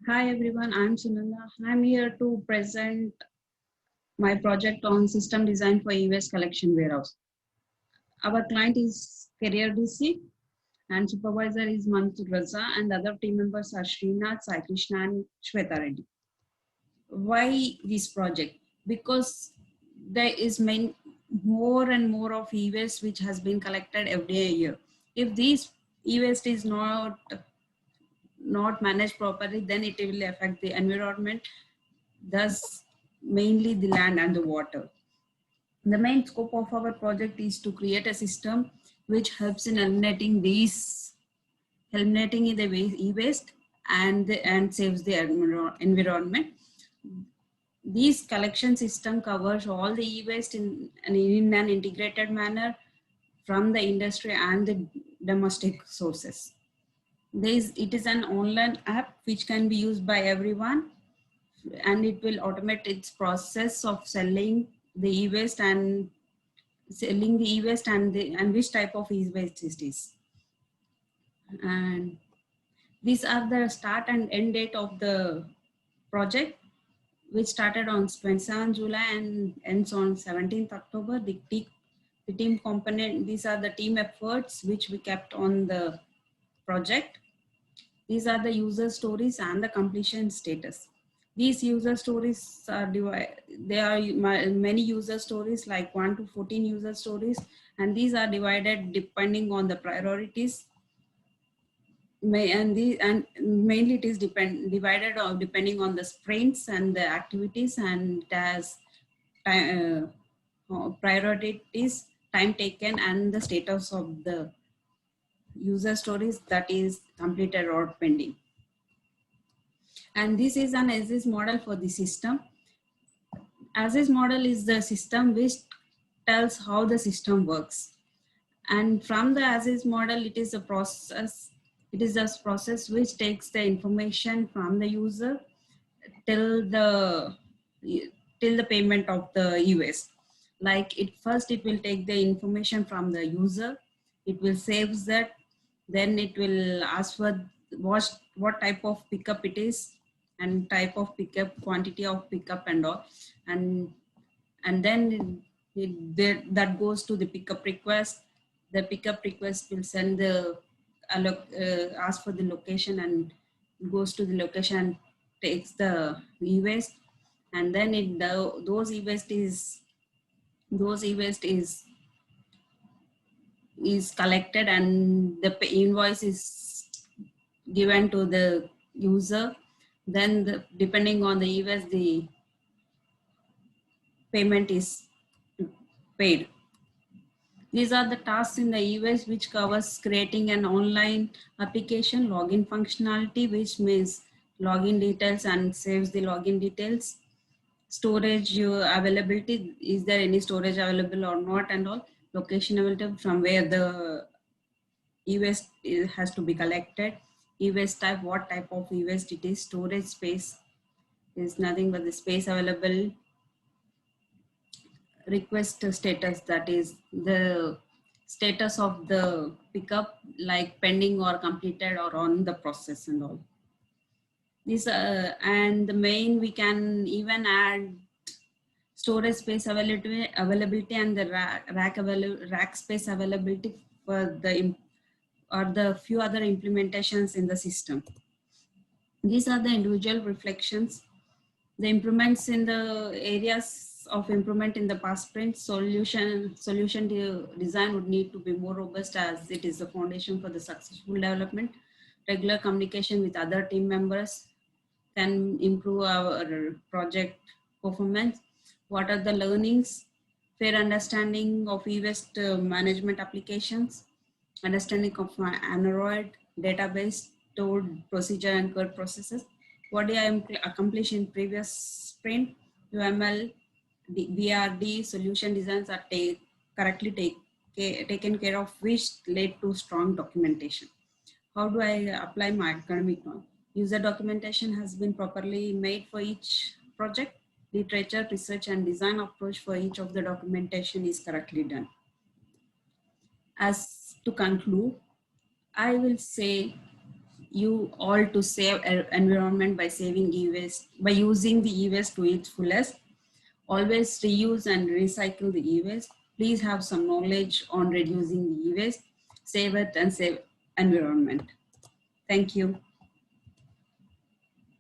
Hi everyone, I'm Sunanda. I'm here to present my project on system design for e-waste collection warehouse. Our client is Career DC and supervisor is Mansur Raza and other team members are Srinath, Sai Krishna and Shweta Reddy. Why this project? Because there is more and more of e-waste which has been collected every year. If this e-waste is not managed properly, then it will affect the environment, thus mainly the land and the water. The main scope of our project is to create a system which helps in eliminating the e-waste and saves the environment. This collection system covers all the e-waste in an integrated manner from the industry and the domestic sources. It is an online app which can be used by everyone, and it will automate its process of selling the e-waste and and which type of e-waste it is. And these are the start and end date of the project, which started on 27 July and ends on 17th October. The team component, these are the team efforts which we kept on the project. These are the user stories and the completion status. These user stories are there are many user stories, like 1 to 14 user stories, and these are divided depending on the priorities. And mainly it is divided depending on the sprints and the activities, and it has priorities, time taken, and the status of the user stories, that is completed or pending. And this is an as-is model for the system. As-is model is the system which tells how the system works. And from the as-is model, it is a process which takes the information from the user till the till the payment of the e-waste. Like it will take the information from the user, it will save that, then it will ask for what type of pickup it is, and type of pickup, quantity of pickup and all, and then that goes to the pickup request. The pickup request will send the ask for the location, and goes to the location and takes the e-waste, and then those e-waste is collected, and the invoice is given to the user. Then depending on the e-waste, the payment is paid. These are the tasks in the e-waste, which covers creating an online application, login functionality, which means login details and saves the login details. Storage availability, is there any storage available or not, and all. Location available, from where the e-waste has to be collected. E-waste type, what type of e-waste it is. Storage space is nothing but the space available. Request status, that is the status of the pickup, like pending or completed or on the process and all. This and the main, we can even add storage space availability and the rack space availability for or the few other implementations in the system. These are the individual reflections. The improvements in the areas of improvement in the past sprint, solution design would need to be more robust, as it is the foundation for the successful development. Regular communication with other team members can improve our project performance. What are the learnings? Fair understanding of e-waste management applications, understanding of Android database, stored procedure and code processes. What did I accomplish in previous sprint? UML, BRD solution designs are correctly taken care of, which led to strong documentation. How do I apply my academic knowledge? User documentation has been properly made for each project. Literature, research, and design approach for each of the documentation is correctly done. As to conclude, I will say you all to save environment by saving e-waste, by using the e-waste to its fullest. Always reuse and recycle the e-waste. Please have some knowledge on reducing the e-waste. Save it and save environment. Thank you.